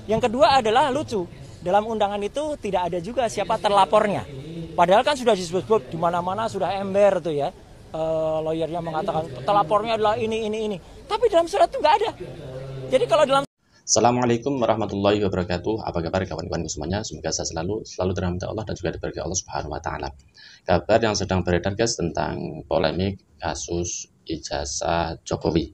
Yang kedua adalah lucu. Dalam undangan itu tidak ada juga siapa terlapornya. Padahal kan sudah disebut-sebut di mana-mana sudah ember tuh ya. Lawyernya mengatakan terlapornya adalah ini. Tapi dalam surat itu nggak ada. Jadi kalau dalam Assalamualaikum warahmatullahi wabarakatuh. Apa kabar kawan-kawan semuanya? Semoga saya selalu dirahmati Allah dan juga diberkahi Allah Subhanahu wa taala. Kabar yang sedang beredar guys tentang polemik kasus ijazah Jokowi.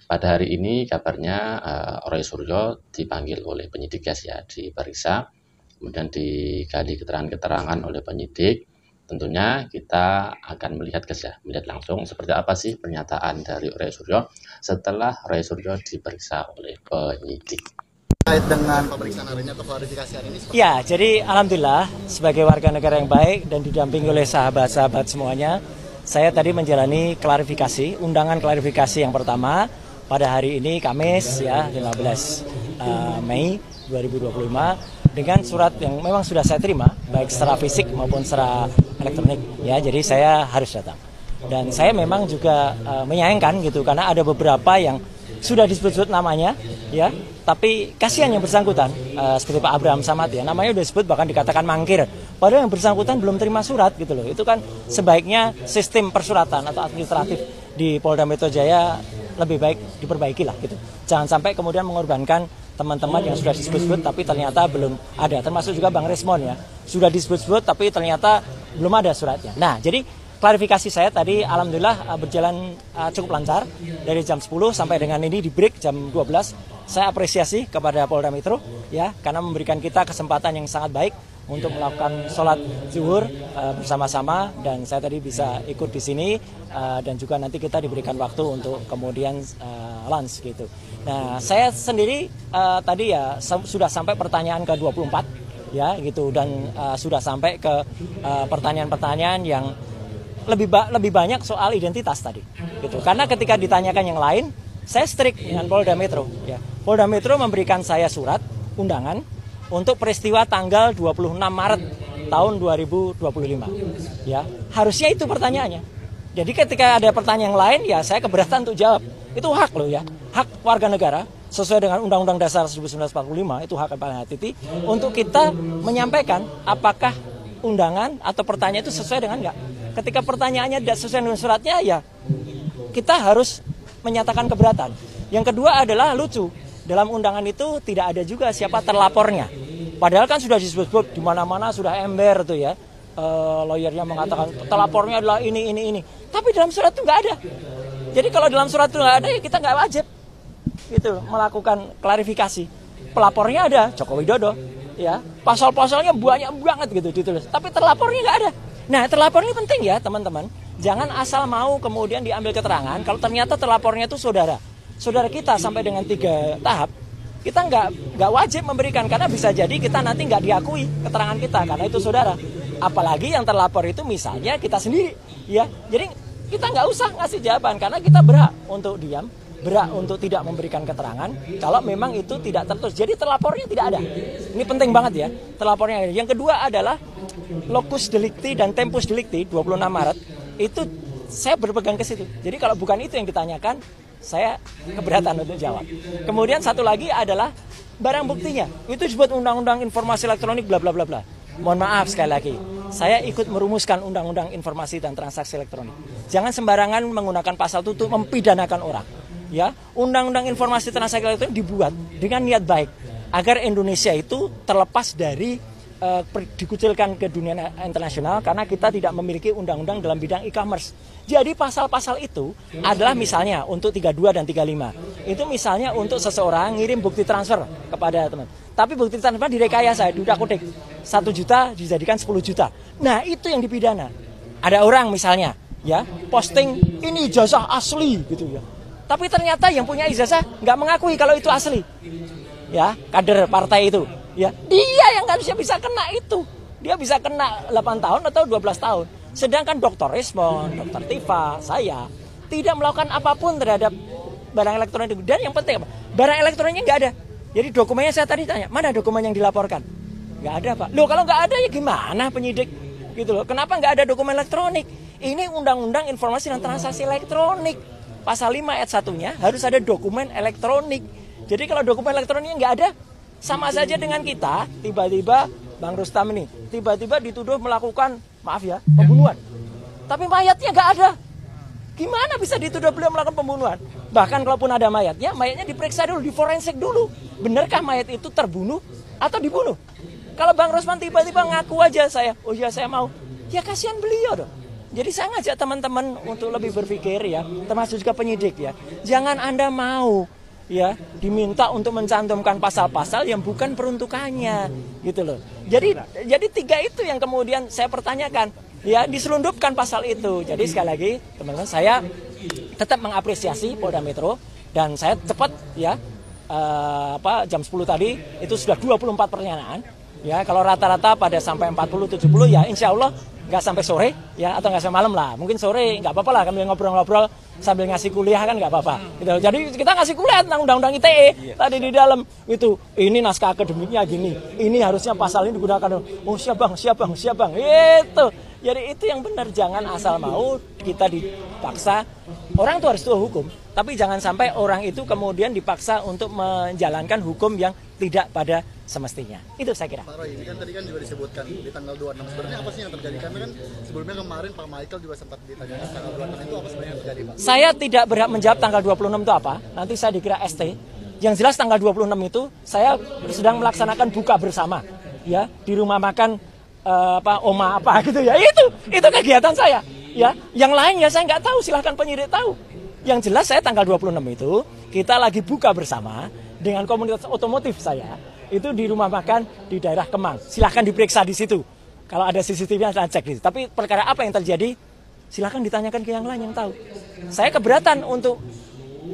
Pada hari ini kabarnya Roy Suryo dipanggil oleh penyidik guys ya, diperiksa, kemudian digali keterangan-keterangan oleh penyidik. Tentunya kita akan melihat guys ya, melihat langsung seperti apa sih pernyataan dari Roy Suryo setelah Roy Suryo diperiksa oleh penyidik. Terkait dengan pemeriksaan hari ini atau klarifikasi hari ini? Ya, jadi alhamdulillah sebagai warga negara yang baik dan didampingi oleh sahabat-sahabat semuanya, saya tadi menjalani klarifikasi, undangan klarifikasi yang pertama pada hari ini Kamis ya 15 Mei 2025 dengan surat yang memang sudah saya terima baik secara fisik maupun secara elektronik ya, jadi saya harus datang. Dan saya memang juga menyayangkan gitu karena ada beberapa yang sudah disebut-sebut namanya ya, tapi kasihan yang bersangkutan seperti Pak Abraham Samad ya, namanya udah disebut bahkan dikatakan mangkir. Padahal yang bersangkutan belum terima surat gitu loh. Itu kan sebaiknya sistem persuratan atau administratif di Polda Metro Jaya lebih baik diperbaiki lah gitu. Jangan sampai kemudian mengorbankan teman-teman yang sudah disebut-sebut tapi ternyata belum ada. Termasuk juga Bang Resmon ya, sudah disebut-sebut tapi ternyata belum ada suratnya. Nah, jadi klarifikasi saya tadi alhamdulillah berjalan cukup lancar dari jam 10 sampai dengan ini di break jam 12. Saya apresiasi kepada Polda Metro ya karena memberikan kita kesempatan yang sangat baik untuk melakukan sholat zuhur bersama-sama, dan saya tadi bisa ikut di sini dan juga nanti kita diberikan waktu untuk kemudian lunch gitu. Nah, saya sendiri tadi ya sudah sampai pertanyaan ke-24 ya gitu, dan sudah sampai ke pertanyaan-pertanyaan yang lebih banyak soal identitas tadi gitu. Karena ketika ditanyakan yang lain, saya strict dengan Polda Metro ya. Polda Metro memberikan saya surat undangan untuk peristiwa tanggal 26 Maret tahun 2025 ya. Harusnya itu pertanyaannya. Jadi ketika ada pertanyaan yang lain ya saya keberatan untuk jawab. Itu hak loh ya. Hak warga negara sesuai dengan Undang-Undang Dasar 1945, itu hak yang paling hati untuk kita menyampaikan apakah undangan atau pertanyaan itu sesuai dengan enggak. Ketika pertanyaannya tidak sesuai dengan suratnya ya kita harus menyatakan keberatan. Yang kedua adalah lucu. Dalam undangan itu tidak ada juga siapa terlapornya. Padahal kan sudah disebut-sebut di mana-mana sudah ember tuh ya. Lawyernya mengatakan terlapornya adalah ini. Tapi dalam surat itu nggak ada. Jadi kalau dalam surat itu nggak ada ya kita nggak wajib gitu melakukan klarifikasi. Pelapornya ada Joko Widodo ya. Pasal-pasalnya banyak banget gitu ditulis. Tapi terlapornya nggak ada. Nah, terlapor ini penting ya teman-teman. Jangan asal mau kemudian diambil keterangan kalau ternyata terlapornya itu saudara kita sampai dengan 3 tahap, kita nggak wajib memberikan karena bisa jadi kita nanti nggak diakui keterangan kita karena itu saudara. Apalagi yang terlapor itu misalnya kita sendiri, ya. Jadi kita nggak usah ngasih jawaban karena kita berhak untuk diam, berhak untuk tidak memberikan keterangan kalau memang itu tidak tertulis. Jadi terlapornya tidak ada. Ini penting banget ya, terlapornya ada. Yang kedua adalah locus delicti dan tempus delicti 26 Maret itu saya berpegang ke situ. Jadi kalau bukan itu yang ditanyakan, saya keberatan untuk jawab. Kemudian satu lagi adalah barang buktinya. Itu disebut Undang-Undang Informasi Elektronik bla bla bla bla. Mohon maaf sekali lagi. Saya ikut merumuskan Undang-Undang Informasi dan Transaksi Elektronik. Jangan sembarangan menggunakan pasal itu untuk mempidanakan orang. Ya, Undang-Undang Informasi Transaksi Elektronik dibuat dengan niat baik agar Indonesia itu terlepas dari dikucilkan ke dunia internasional karena kita tidak memiliki undang-undang dalam bidang e-commerce. Jadi pasal-pasal itu adalah misalnya untuk 32 dan 35. Itu misalnya untuk seseorang ngirim bukti transfer kepada teman. Tapi bukti transfer direkayasa, diudak-udik. 1 juta dijadikan 10 juta. Nah, itu yang dipidana. Ada orang misalnya ya posting ini ijazah asli gitu ya. Tapi ternyata yang punya ijazah nggak mengakui kalau itu asli. Ya, kader partai itu. Ya, dia yang harusnya bisa kena itu. Dia bisa kena 8 tahun atau 12 tahun. Sedangkan Dr. Resmon, Dr. Tifa, saya tidak melakukan apapun terhadap barang elektronik. Dan yang penting apa? Barang elektroniknya nggak ada. Jadi dokumennya saya tadi tanya, mana dokumen yang dilaporkan? Nggak ada, Pak. Loh, kalau nggak ada ya gimana penyidik? Gitu loh. Kenapa nggak ada dokumen elektronik? Ini Undang-Undang Informasi dan Transaksi Elektronik. Pasal 5 ayat 1-nya harus ada dokumen elektronik. Jadi kalau dokumen elektroniknya nggak ada, Sama saja dengan kita, tiba-tiba Bang Rustam ini, tiba-tiba dituduh melakukan, maaf ya, pembunuhan. Tapi mayatnya nggak ada. Gimana bisa dituduh beliau melakukan pembunuhan? Bahkan kalaupun ada mayatnya diperiksa dulu, diforensik dulu. Benarkah mayat itu terbunuh atau dibunuh? Kalau Bang Rosman tiba-tiba ngaku aja oh iya saya mau, ya kasihan beliau dong. Jadi saya ngajak teman-teman untuk lebih berpikir ya, termasuk juga penyidik ya. Jangan Anda mau ya diminta untuk mencantumkan pasal-pasal yang bukan peruntukannya gitu loh. Jadi tiga itu yang kemudian saya pertanyakan ya, diselundupkan pasal itu. Jadi sekali lagi teman-teman, saya tetap mengapresiasi Polda Metro dan saya cepat ya jam 10 tadi itu sudah 24 pertanyaan ya. Kalau rata-rata pada sampai 40-70 ya insya Allah nggak sampai sore ya, atau nggak sampai malam lah. Mungkin sore nggak apa-apa lah, kami ngobrol-ngobrol sambil ngasih kuliah kan nggak apa-apa gitu. Jadi kita ngasih kuliah tentang undang-undang ITE tadi di dalam itu, ini naskah akademiknya gini, ini harusnya pasal ini digunakan. Oh siap bang itu. Jadi itu yang benar, jangan asal mau kita dipaksa. Orang tuh harus tahu hukum, tapi jangan sampai orang itu kemudian dipaksa untuk menjalankan hukum yang tidak pada semestinya. Itu saya kira. Pak Roy, ini kan tadi kan juga disebutkan di tanggal 26. Sebenarnya apa sih yang terjadi? Karena kan sebelumnya kemarin Pak Michael juga sempat ditanyakan tanggal 26 itu apa sebenarnya yang terjadi, Pak? Saya tidak berhak menjawab tanggal 26 itu apa. Nanti saya dikira ST. Yang jelas tanggal 26 itu saya sedang melaksanakan buka bersama ya di rumah makan Oma apa gitu ya. Itu kegiatan saya. Ya, yang lain ya saya nggak tahu, silahkan penyidik tahu. Yang jelas saya tanggal 26 itu kita lagi buka bersama dengan komunitas otomotif saya. Itu di rumah makan di daerah Kemang. Silahkan diperiksa di situ. Kalau ada CCTV saya cek di situ. Tapi perkara apa yang terjadi, silahkan ditanyakan ke yang lain yang tahu. Saya keberatan untuk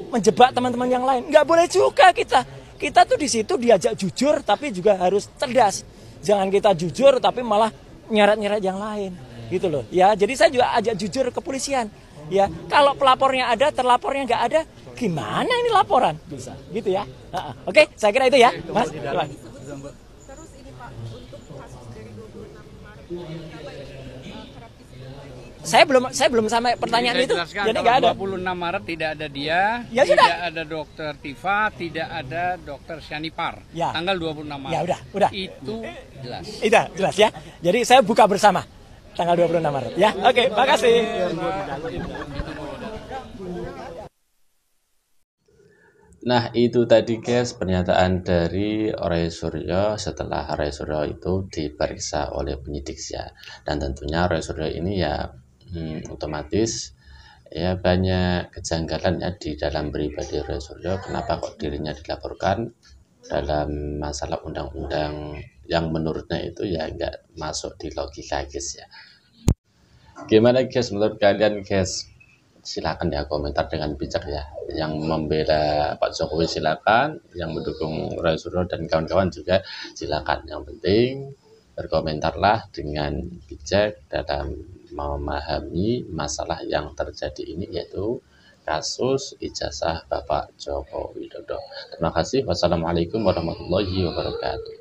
menjebak teman-teman yang lain. Nggak boleh juga kita. Kita tuh di situ diajak jujur tapi juga harus cerdas. Jangan kita jujur tapi malah nyeret-nyeret yang lain. Gitu loh. Ya, jadi saya juga ajak jujur ke kepolisian. Ya, kalau pelapornya ada, terlapornya nggak ada, gimana ini laporan? Bisa, gitu ya. Oke, saya kira itu ya, Mas. Terus ini Pak, untuk kasus dari 26 Maret kerap disebut Saya belum sampai pertanyaan itu. Jadi nggak ada. 26 Maret tidak ada dia, Ya sudah. tidak ada Dokter Tifa, tidak ada Dokter Syanipar. Ya. Tanggal 26 Maret. Ya udah. Itu jelas. Itu jelas ya. Jadi saya buka bersama tanggal 26 Maret ya. Oke, makasih. Nah, itu tadi guys pernyataan dari Roy Suryo setelah Roy Suryo itu diperiksa oleh penyidik ya. Dan tentunya Roy Suryo ini ya otomatis ya banyak kejanggalan ya di dalam pribadi Roy Suryo. Kenapa kok dirinya dilaporkan dalam masalah undang-undang yang menurutnya itu ya nggak masuk di logika guys ya. Gimana guys menurut kalian guys? Silakan ya komentar dengan bijak ya. Yang membela Pak Jokowi silakan, yang mendukung Roy Suryo dan kawan-kawan juga silakan. Yang penting berkomentarlah dengan bijak dalam memahami masalah yang terjadi ini, yaitu kasus ijazah Bapak Joko Widodo. Terima kasih. Wassalamualaikum warahmatullahi wabarakatuh.